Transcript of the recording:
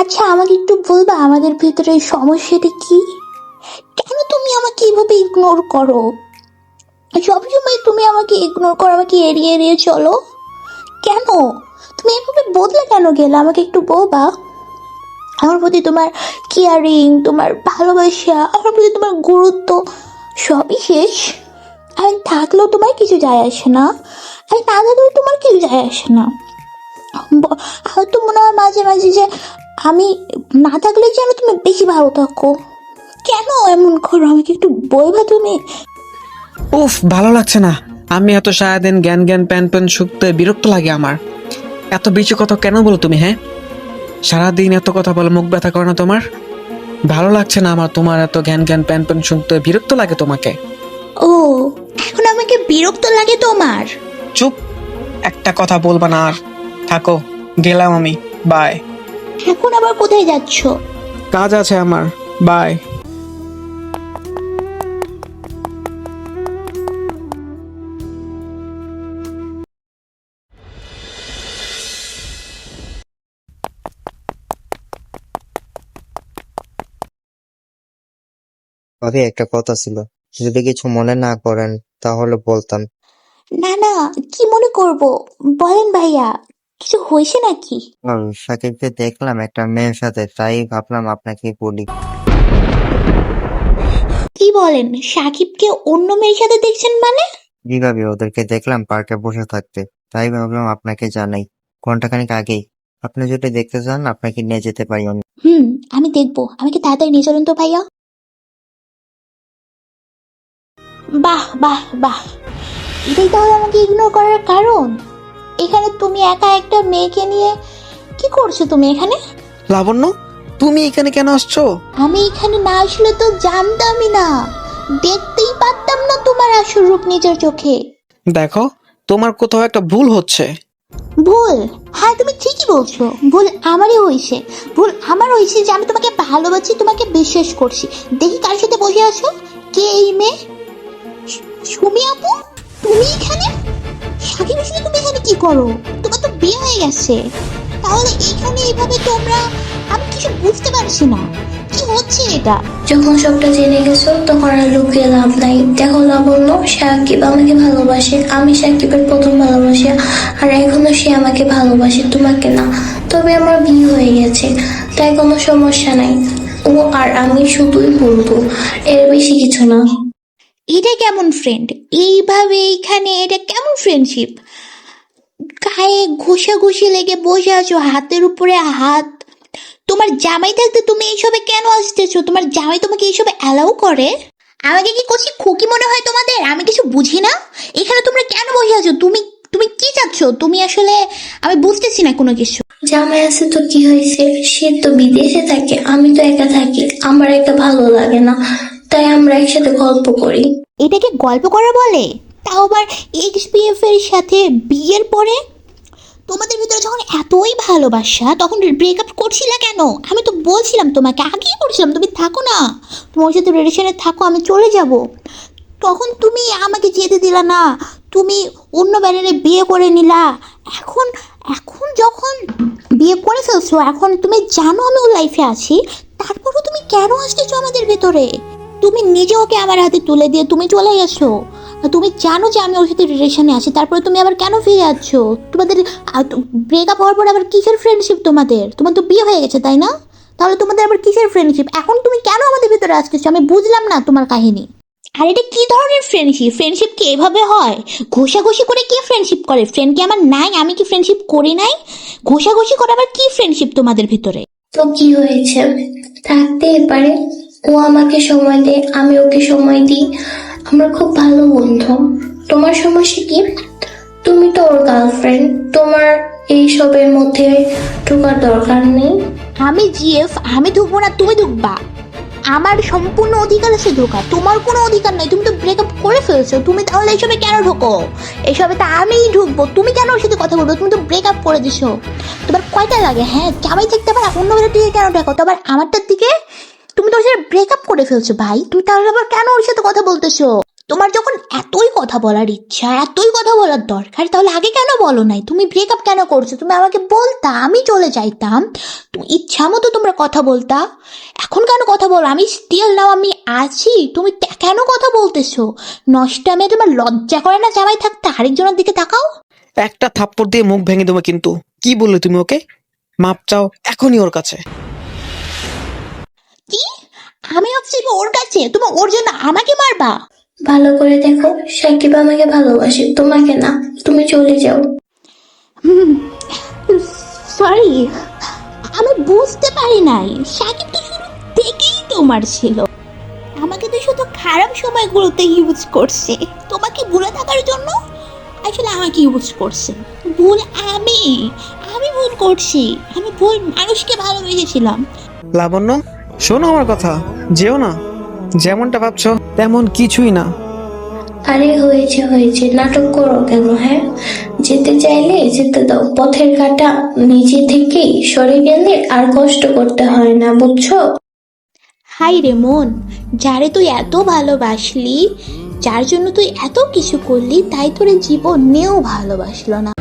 আচ্ছা, আমাকে একটু বলবা আমাদের ভিতরে এই সমস্যাটা কি? কেন তুমি আমাকে এভাবে ইগনোর করো? সবসময় তুমি আমাকে ইগনোর করো, আমাকে এড়িয়ে এড়িয়ে চলো। কেন তুমি এভাবে বদলে কেন গেলে? আমাকে একটু বলবা। আমার প্রতি তোমার কেয়ারিং, তোমার ভালোবাসা, আমার প্রতি তোমার গুরুত্ব সবই শেষ। আমি থাকলেও তোমার কিছু যায় আসে না, আমি না থাকলেও তোমার কিছু যায় আসে না। আমার তো মনে হয় মাঝে মাঝে যে আমি না থাকলে যেন তুমি বেশি ভালো থাকো। কেন এমন করো? আমাকে একটু বলবা তুমি। উফ, ভালো লাগছে না। আমি এত সারাদিন জ্ঞান জ্ঞান প্যান প্যান শুকতে বিরক্ত লাগে আমার। এত বেশি কথা কেন বলো তুমি? হ্যাঁ, সারাদিন এত কথা বলে মুখ ব্যথা করে না তোমার? ভালো লাগছে না আমার তোমার এত জ্ঞান জ্ঞান প্যান প্যান শুনতে। বিরক্ত লাগে তোমাকে। ও, এখন আমাকে বিরক্ত লাগে তোমার? চুপ, একটা কথা বলবা না আর। থাকো, গেলাম আমি। বাই। এখন আবার কোথায় যাচ্ছ? কাজ আছে আমার। বাই। ভাবি, একটা কথা ছিল, যদি কিছু মনে না করেন তাহলে বলতাম। না না, কি মনে করব? বলেন ভাইয়া, কিছু হয়েছে নাকি? সাকিবকে দেখলাম একটা মেয়ের সাথে, তাই ভাবলাম আপনাকে বলি। কি বলেন? সাকিবকে অন্য মেয়ের সাথে দেখছেন মানে? জি ভাবি, ওদেরকে দেখলাম পার্কে বসে থাকতে, তাই ভাবলাম আপনাকে জানাই। ঘন্টাখানিক আগেই। আপনি যদি দেখতে চান আপনাকে নিয়ে যেতে পারি আমি। আমি দেখবো, আমাকে তাড়াতাড়ি নিয়ে চলুন তো ভাইয়া। বাহ বাহ বাহ, এটাই তাহলে আমাকে ইগনোর করার কারণ? এখানে তুমি একা একটা মেয়েকে নিয়ে কি করছো তুমি এখানে? লাবণ্য, তুমি এখানে কেন আসছো? আমি এখানে না আসলে তো জানতামই না, দেখতেই পারতাম না তোমার আসল রূপ নিজের চোখে। দেখো, তোমার কোথাও একটা ভুল হচ্ছে। ভুল? হ্যাঁ, তুমি ঠিকই বলছো, ভুল আমারই হয়েছে। ভুল আমার হয়েছে যে আমি তোমাকে ভালোবাসি, তোমাকে বিশ্বাস করছি। দেখি কার সাথে বসে আছো। কে এই মেয়ে? সুমি আপু, তুমি এখানে? সাকিবের সাথে তুমি এখানে কি করো? তোমার তো বিয়ে হয়ে গেছে, তাহলে এখানে এইভাবে তোমরা? আমি কিছু বুঝতে পারছি না, কি হচ্ছে এটা? যখন সবটা জেনে গেছো তখন আর লুকিয়ে লাভ নাই। দেখো লাবণ্য, সাকিব আমাকে ভালোবাসে, আমি সাকিবের প্রথম ভালোবাসা, আর এখনো সে আমাকে ভালোবাসে, তোমাকে না। তবে আমার বিয়ে হয়ে গেছে, তাই কোনো সমস্যা নাই। ও আর আমি শুধুই বলবো, এর বেশি কিছু না। এটা কেমন ফ্রেন্ড? এইভাবে এইখানে এটা কেমন ফ্রেন্ডশিপ? গায়ে ঘষাঘষি লেগে বসে আছো, হাতের উপরে হাত। তোমার জামাই থাকতে তুমি এইসবে কেন আসতেছো? তোমার জামাই তোমাকে এইসবে অ্যালাউ করে? আমাকে কি করছি খুকি মনে হয় তোমাদের? আমি কিছু বুঝি না। এখানে তোমরা কেন বসে আছো? তুমি তুমি কি চাচ্ছ তুমি আসলে? আমি বুঝতেছি না কোনো কিছু। জামাই আছে তো কি হয়েছে, সে তো বিদেশে থাকে, আমি তো একা থাকি, আমার একা ভালো লাগে না, তাই আমরা একসাথে গল্প করি। এটাকে গল্প করা বলে? তাও আবার এক্সপিএফ এর সাথে বিয়ের পরে? তোমাদের ভিতরে যখন এতই ভালোবাসা তখন ব্রেকআপ করছিলা কেন? আমি তো বলছিলাম তোমাকে, আগেই বলছিলাম তুমি থাকো না, তোমার সাথে রিলেশনে থাকো, আমি চলে যাব। তখন তুমি আমাকে যেতে দিলা না, তুমি অন্য ব্যানারে বিয়ে করে নিলা। এখন এখন যখন বিয়ে করে ফেলছো, এখন তুমি জানো আমি ওর লাইফে আছি, তারপরও তুমি কেন আসতেছো আমাদের ভেতরে? তুমি নিজে ওকে আমার হাতে তুলে দিয়ে তুমি চলে গেছো। আর তুমি জানো যে আমি ওর সাথে রিলেশনে আছি, তারপরে তুমি আবার কেন ফিরে যাচ্ছ? তোমাদের ব্রেকআপ হওয়ার পর আবার কিসের ফ্রেন্ডশিপ তোমাদের? তোমার তো বিয়ে হয়ে গেছে তাই না? তাহলে তোমাদের আবার কিসের ফ্রেন্ডশিপ? এখন তুমি কেন আমাদের ভিতরে আসতেছো? আমি বুঝলাম না তোমার কাহিনী। আর এটা কি ধরনের ফ্রেন্ডশিপ? ফ্রেন্ডশিপ কি এভাবে হয়? ঘষাঘষি করে কে ফ্রেন্ডশিপ করে? ফ্রেন্ড কি আমার নাই? আমি কি ফ্রেন্ডশিপ করি নাই? ঘষাঘষি করে আবার কি ফ্রেন্ডশিপ তোমাদের ভিতরে? তো কি হয়েছে, থাকতেই পারে। ও আমাকে সময় দেয়, আমি ওকে সময় দিই, আমরা খুব ভালো বন্ধু। তোমার সমস্যা কি? তুমি তো ওর গার্লফ্রেন্ড, তোমার এইসবের মধ্যে ঢোকার দরকার নেই। আমি জিএফ, আমি ঢুকবো না তুমি ঢুকবা? আমার সম্পূর্ণ অধিকার আছে ঢোকা, তোমার কোনো অধিকার নাই। তুমি তো ব্রেকআপ করে ফেলছো, তুমি তাহলে এসবে কেন ঢোকো? এসবে তো আমিই ঢুকবো, তুমি কেন ওর সাথে কথা বলবো? তুমি তো ব্রেকআপ করে দিছো। তোমার কয়টা লাগে? হ্যাঁ, জামাই থাকতে আবার অন্য মেয়ের দিকে কেন দেখো? তো আবার আমারটার দিকে? তুমি তো ওর সাথে ব্রেকআপ করে ফেলছো ভাই, তুমি তাহলে আবার কেন ওর সাথে কথা বলতেছো? তোমার যখন এতই কথা বলার ইচ্ছা, এতই কথা বলার দরকার, তাহলে আগে কেন বলো নাই? তুমি ব্রেকআপ কেন করছো? তুমি আমাকে বলতা, আমি চলে যাইতাম। তুমি ইচ্ছা মতো তোমরা কথা বলতা। এখন কেন কথা বলো? আমি স্টিল নাও আমি আছি, তুমি কেন কথা বলতেছো? নষ্টামে তোমার লজ্জা করে না জামাই থাকতে? আরেকজনের দিকে তাকাও। একটা থাপ্পড় দিয়ে মুখ ভেঙে দেবো কিন্তু। কি বললে তুমি ওকে? মাপ চাও এখনই ওর কাছে। কি? আমি ভাবছি ওর কাছে, তুমি ওর জন্য আমাকে মারবা? ভালো করে দেখো, সাকিব আমাকে ভালোবাসে, তোমাকে না। তুমি চলে যাও। সরি, আমি বুঝতে পারি নাই। সাকিব তো শুরু থেকেই তোমার ছিল। আমাকে তো শুধু খারাপ সময়গুলোতে ইউজ করছে, তোমাকে ভুলে থাকার জন্য। আসলে আমাকে ইউজ করছে। ভুল আমি আমি ভুল করছি। আমি ভুল মানুষকে ভালোবেসেছিলাম। লাবণ্য, শোনো আমার কথা, যেও না। যেমনটা ভাবছো তেমন কিছুই না। আরে হয়েছে হয়েছে, নাটক করো কেন? হ্যাঁ, যেতে চাইলে যেতে দাও। পথের কাঁটা নিজে থেকেই সরে গেলে আর কষ্ট করতে হয় না, বুঝছো? হাই রে মন, যারে তুই এত ভালোবাসলি, যার জন্য তুই এত কিছু করলি, তাই তোর জীবন নিয়েও ভালোবাসলো না।